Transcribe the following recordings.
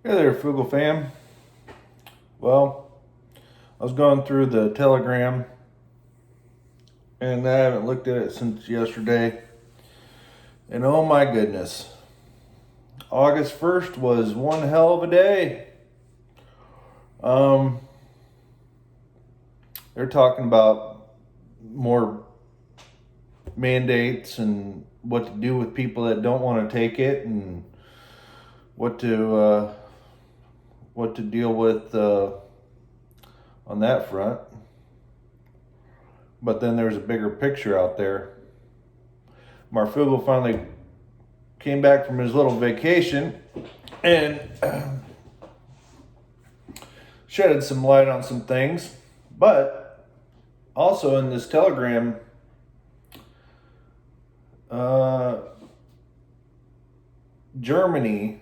Hey there, Fugle fam. Well, I was going through the Telegram and I haven't looked at it since yesterday. And oh my goodness, August 1st was one hell of a day. Um, they're talking about more mandates and what to do with people that don't want to take it and what to uh, what to deal with on that front. But then there's a bigger picture out there. Marfugo finally came back from his little vacation and shedded some light on some things. But also in this telegram, uh, Germany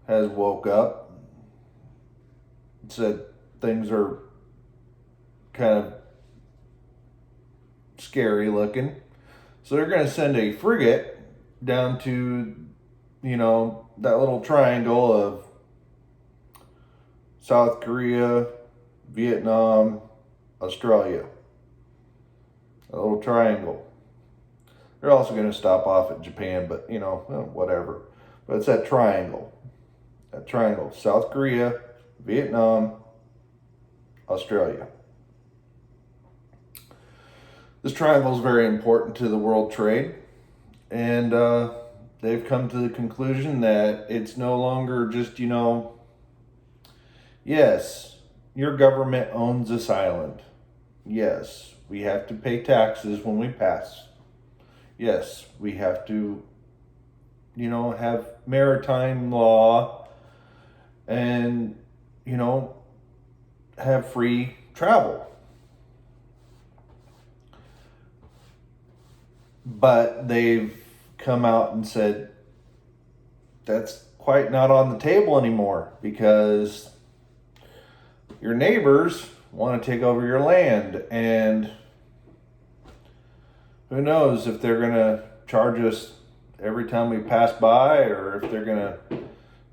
has woke up and said things are kind of scary looking. So they're going to send a frigate down to, that little triangle of South Korea, Vietnam, Australia. A little triangle. They're also going to stop off at Japan, but whatever. But it's that triangle. That triangle. South Korea, Vietnam, Australia. This triangle is very important to the world trade. And they've come to the conclusion that it's no longer just, yes, your government owns this island. Yes, we have to pay taxes when we pass. Yes, we have to, have maritime law and, have free travel. But they've come out and said that's quite not on the table anymore because your neighbors want to take over your land, and who knows if they're going to charge us every time we pass by or if they're going to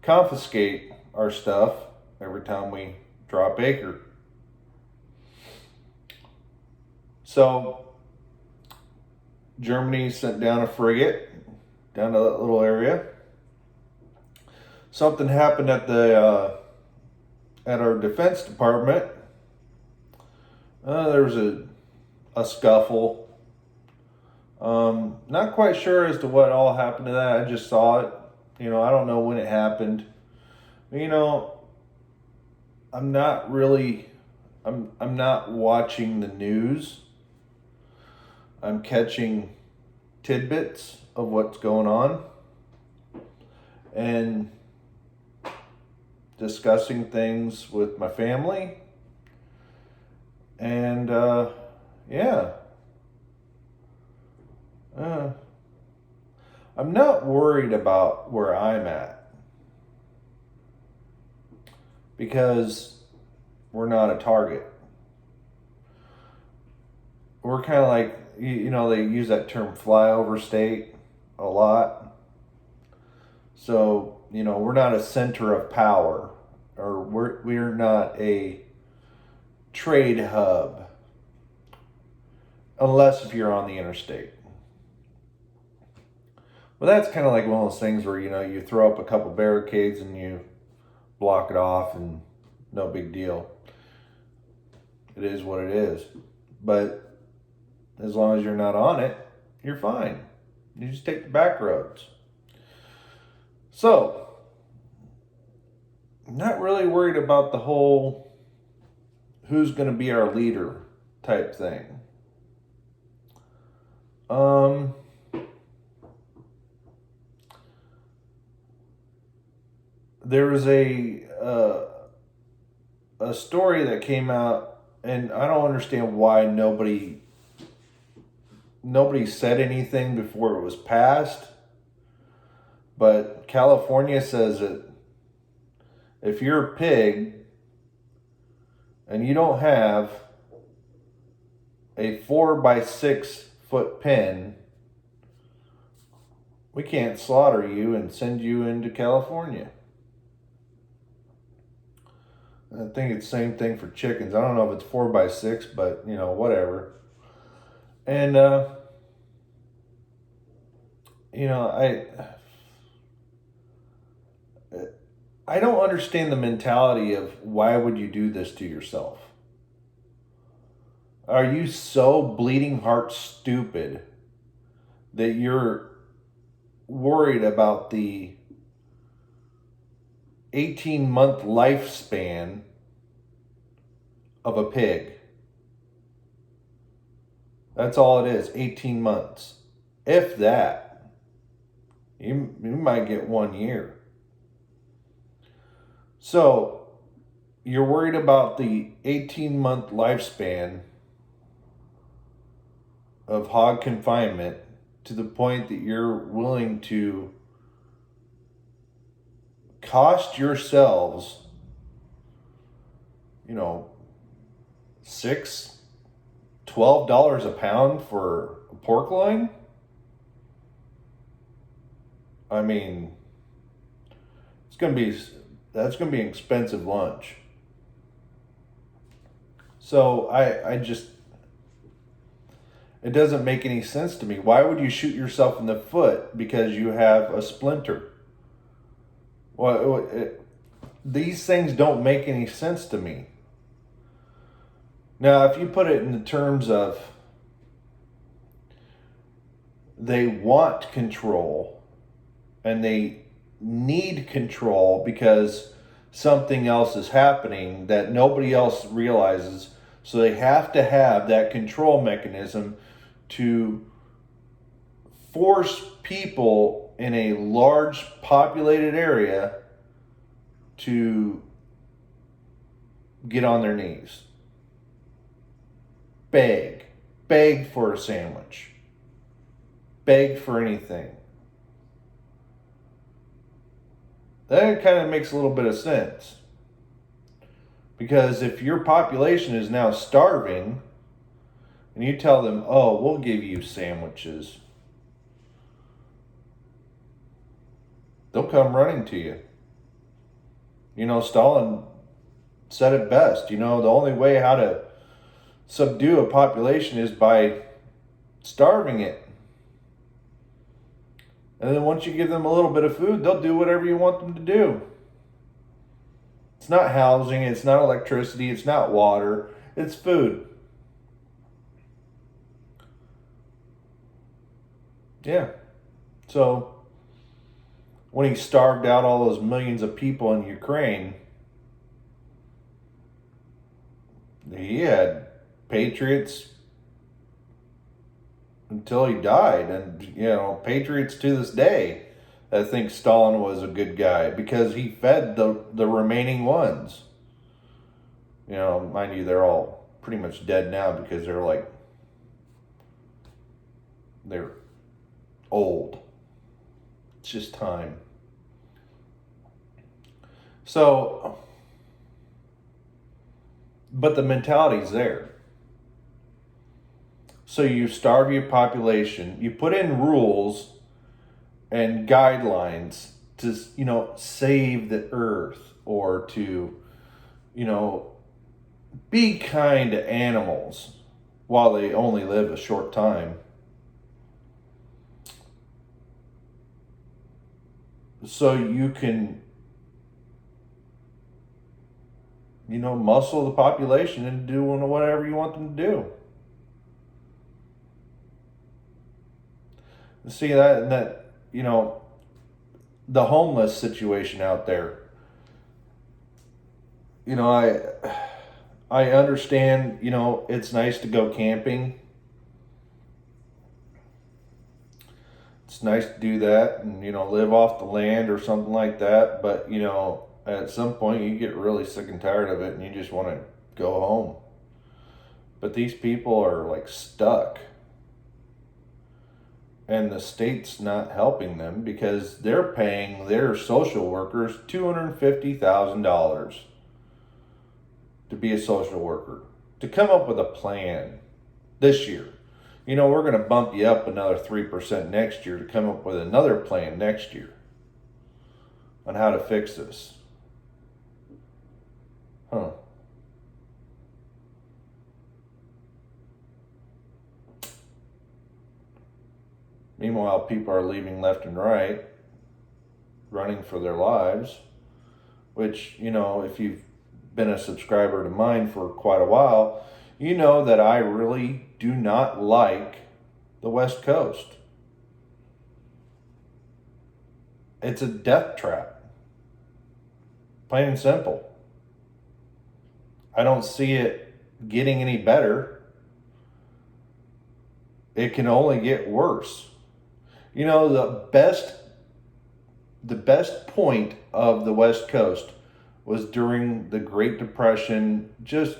confiscate our stuff every time we drop anchor. So Germany sent down a frigate down to that little area. Something happened at our Defense Department. There was a scuffle. Not quite sure as to what all happened to that. I just saw it. I don't know when it happened. I'm not really. I'm not watching the news. I'm catching tidbits of what's going on and discussing things with my family. And yeah, I'm not worried about where I'm at because we're not a target. We're kind of like, they use that term flyover state a lot. So, we're not a center of power, or we're not a trade hub unless if you're on the interstate. Well, that's kind of like one of those things where, you throw up a couple barricades and you block it off and no big deal. It is what it is. But as long as you're not on it, you're fine. You just take the back roads. So, I'm not really worried about the whole who's going to be our leader type thing. There was a story that came out, and I don't understand why nobody said anything before it was passed. But California says that if you're a pig and you don't have a 4 by 6 foot pen, we can't slaughter you and send you into California. I think it's the same thing for chickens. I don't know if it's 4x6, but whatever. And you know, I don't understand the mentality of why would you do this to yourself? Are you so bleeding heart stupid that you're worried about the 18-month lifespan of a pig? That's all it is, 18 months. If that, you might get 1 year. So you're worried about the 18-month lifespan of hog confinement to the point that you're willing to cost yourselves, $6-12 a pound for a pork loin? I mean, that's gonna be an expensive lunch. So it doesn't make any sense to me. Why would you shoot yourself in the foot because you have a splinter? These things don't make any sense to me. Now, if you put it in the terms of they want control and they need control because something else is happening that nobody else realizes, so they have to have that control mechanism to force people in a large populated area to get on their knees. Beg for a sandwich. Beg for anything. That kind of makes a little bit of sense. Because if your population is now starving, and you tell them, oh, we'll give you sandwiches, they'll come running to you. Stalin said it best. The only way how to subdue a population is by starving it. And then once you give them a little bit of food, they'll do whatever you want them to do. It's not housing, it's not electricity, it's not water, it's food. Yeah. So when he starved out all those millions of people in Ukraine, he had patriots until he died. And, patriots to this day that think Stalin was a good guy because he fed the remaining ones. Mind you, they're all pretty much dead now because they're old. It's just time. So, but the mentality's there. So you starve your population, you put in rules and guidelines to, save the earth or to, be kind to animals while they only live a short time. So you can, muscle the population into doing whatever you want them to do. See that the homeless situation out there. I understand, it's nice to go camping. It's nice to do that and, live off the land or something like that. But, at some point you get really sick and tired of it and you just want to go home. But these people are stuck. And the state's not helping them because they're paying their social workers $250,000 to be a social worker, to come up with a plan this year. We're going to bump you up another 3% next year to come up with another plan next year on how to fix this. Huh. Meanwhile, people are leaving left and right, running for their lives, which, if you've been a subscriber to mine for quite a while, you know that I really do not like the West Coast. It's a death trap. Plain and simple. I don't see it getting any better. It can only get worse. The best point of the West Coast was during the Great Depression, just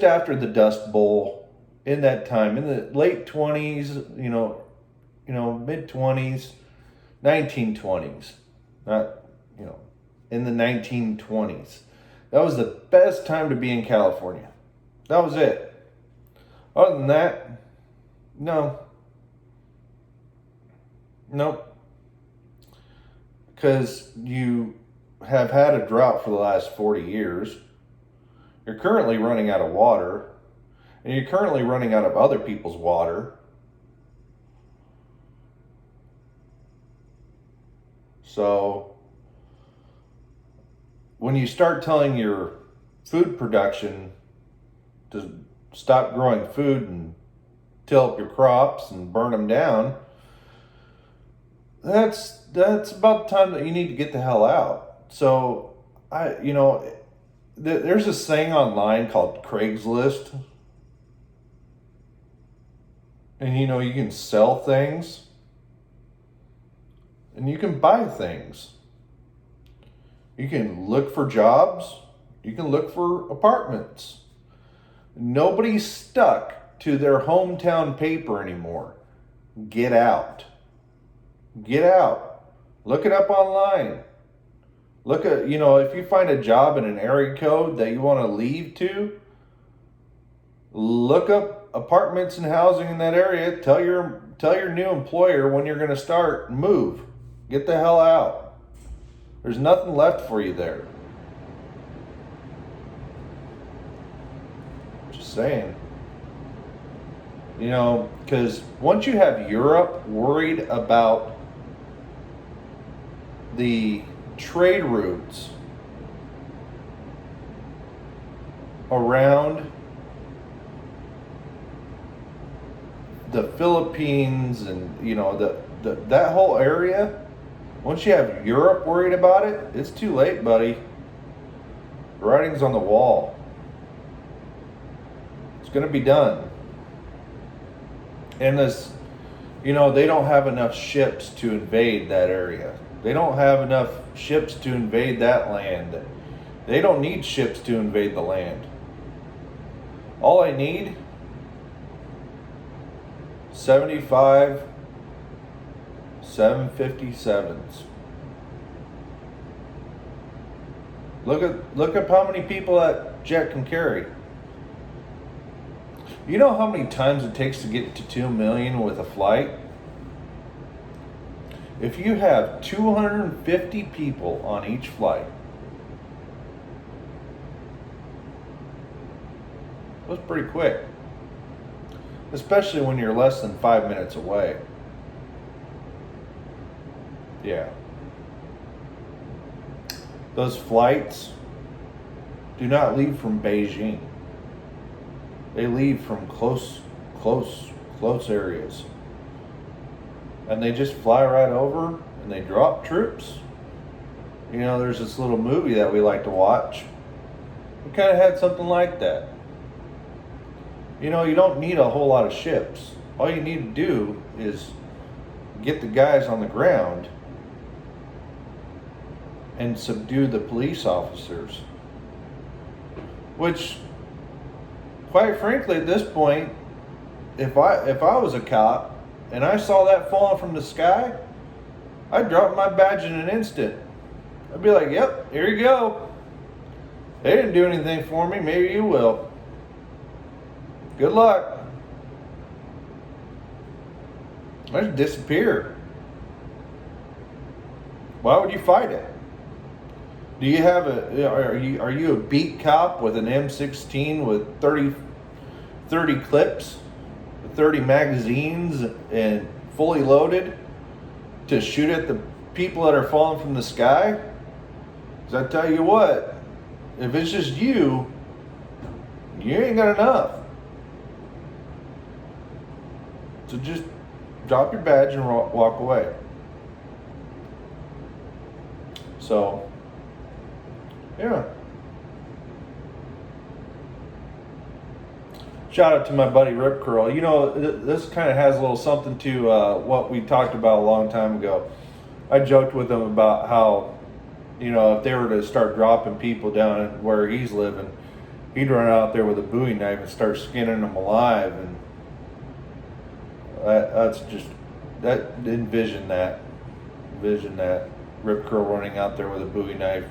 after the Dust Bowl, in that time, in the late 20s, mid 20s, 1920s, not, in the 1920s. That was the best time to be in California. That was it. Other than that, no. Nope. Because you have had a drought for the last 40 years. You're currently running out of water. And you're currently running out of other people's water. So, when you start telling your food production to stop growing food and till up your crops and burn them down, that's about the time that you need to get the hell out. So, there's this thing online called Craigslist. And you can sell things. And you can buy things. You can look for jobs. You can look for apartments. Nobody's stuck to their hometown paper anymore. Get out. Get out. Look it up online. Look at, if you find a job in an area code that you want to leave to, look up apartments and housing in that area. Tell your new employer when you're going to start. Move. Get the hell out. There's nothing left for you there. Just saying. Because once you have Europe worried about the trade routes around the Philippines and that whole area, once you have Europe worried about it, it's too late, buddy. The writing's on the wall. It's going to be done. And they don't have enough ships to invade that area. They don't have enough ships to invade that land. They don't need ships to invade the land. All I need, 75 757s. Look up how many people that jet can carry. You know how many times it takes to get to 2 million with a flight? If you have 250 people on each flight, that's pretty quick. Especially when you're less than 5 minutes away. Yeah. Those flights do not leave from Beijing. They leave from close areas. And they just fly right over and they drop troops. There's this little movie that we like to watch. It kind of had something like that. You don't need a whole lot of ships. All you need to do is get the guys on the ground and subdue the police officers. Which, quite frankly, at this point, if I was a cop and I saw that falling from the sky, I'd drop my badge in an instant. I'd be like, yep, here you go. They didn't do anything for me, maybe you will. Good luck. I just disappear. Why would you fight it? Do you have are you a beat cop with an M16 with 30 clips, 30 magazines, and fully loaded to shoot at the people that are falling from the sky? Because I tell you what, if it's just you ain't got enough. So just drop your badge and walk away. So, yeah. Shout out to my buddy Rip Curl. You know, this kind of has a little something to what we talked about a long time ago. I joked with him about how, you know, if they were to start dropping people down where he's living, he'd run out there with a Bowie knife and start skinning them alive. And that's just, envision that Rip Curl running out there with a Bowie knife.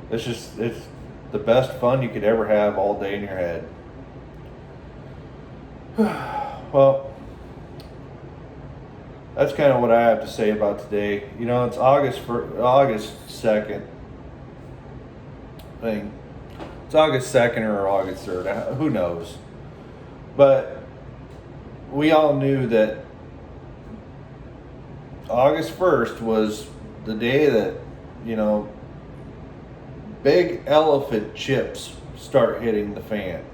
It's the best fun you could ever have all day in your head. Well, that's kind of what I have to say about today. You know, it's August 2nd. I think it's August 2nd or August 3rd. Who knows? But we all knew that August 1st was the day that, you know, big elephant chips start hitting the fan.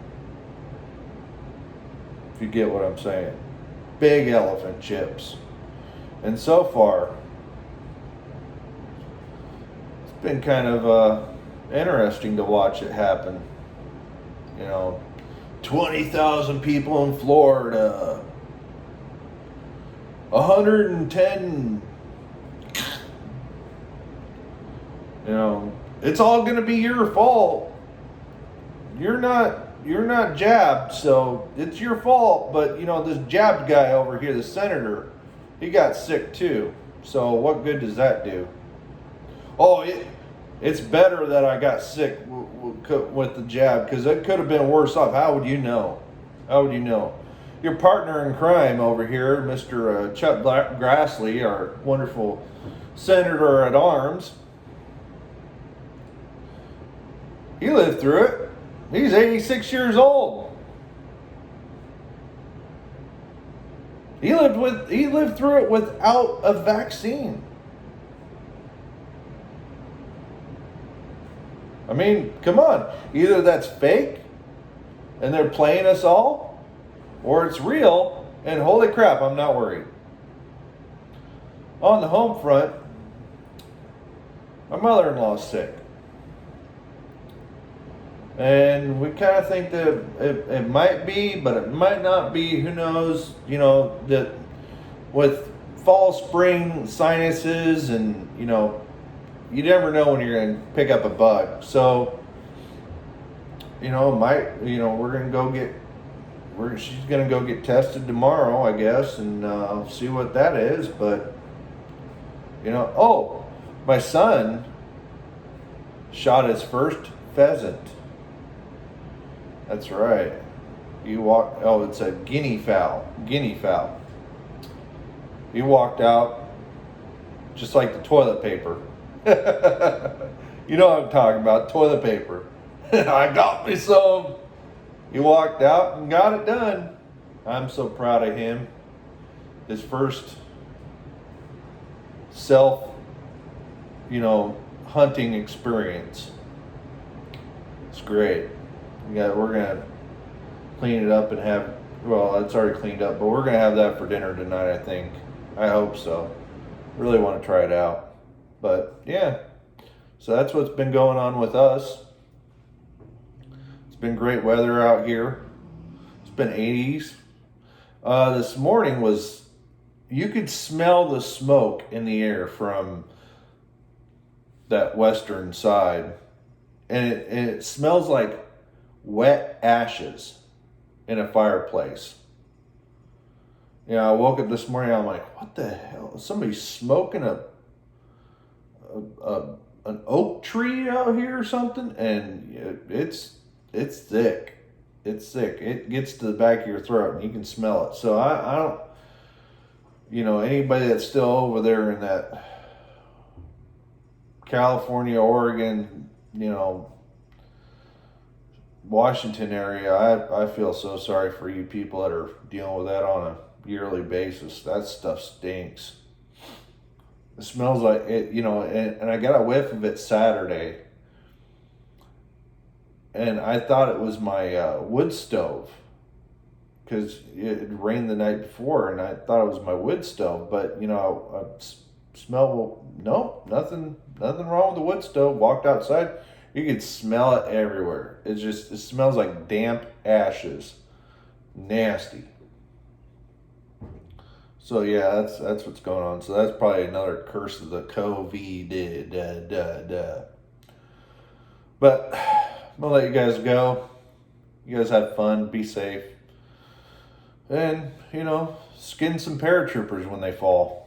If you get what I'm saying. Big elephant chips. And so far, it's been kind of interesting to watch it happen. You know, 20,000 people in Florida. 110. You know, it's all going to be your fault. You're not jabbed, so it's your fault. But, you know, this jabbed guy over here, the senator, he got sick too. So what good does that do? Oh, it's better that I got sick with the jab, because it could have been worse off. How would you know? How would you know? Your partner in crime over here, Mr. Chuck Grassley, our wonderful senator at arms, he lived through it. He's 86 years old. He lived through it without a vaccine. I mean, come on. Either that's fake and they're playing us all, or it's real and holy crap, I'm not worried. On the home front, my mother-in-law's sick. And we kind of think that it might be, but it might not be. Who knows? You know, that with fall, spring sinuses, and, you know, you never know when you're going to pick up a bug. So, you know, she's going to go get tested tomorrow, I guess, and see what that is. But, you know, oh, my son shot his first pheasant. That's right. It's a guinea fowl. Guinea fowl. He walked out just like the toilet paper. You know what I'm talking about, toilet paper. I got me some. He walked out and got it done. I'm so proud of him. His first hunting experience. It's great. We're gonna clean it up and it's already cleaned up, but we're gonna have that for dinner tonight, I think. I hope so. Really want to try it out. But yeah, so that's what's been going on with us. It's been great weather out here. It's been 80s. This morning you could smell the smoke in the air from that western side, and it smells like wet ashes in a fireplace. You know, I woke up this morning, I'm like, what the hell? Is somebody smoking an oak tree out here or something? And it's thick. It's thick. It gets to the back of your throat and you can smell it. So I don't, you know, anybody that's still over there in that California, Oregon, Washington area, I feel so sorry for you people that are dealing with that on a yearly basis. That stuff stinks. It smells like it, and I got a whiff of it Saturday, and I thought it was my wood stove because it rained the night before, and I thought it was my wood stove. But smell, nope, nothing wrong with the wood stove. Walked outside, you could smell it everywhere. It smells like damp ashes, nasty. So yeah, that's what's going on. So that's probably another curse of the COVID. But I'm gonna let you guys go. You guys have fun. Be safe. And, skin some paratroopers when they fall.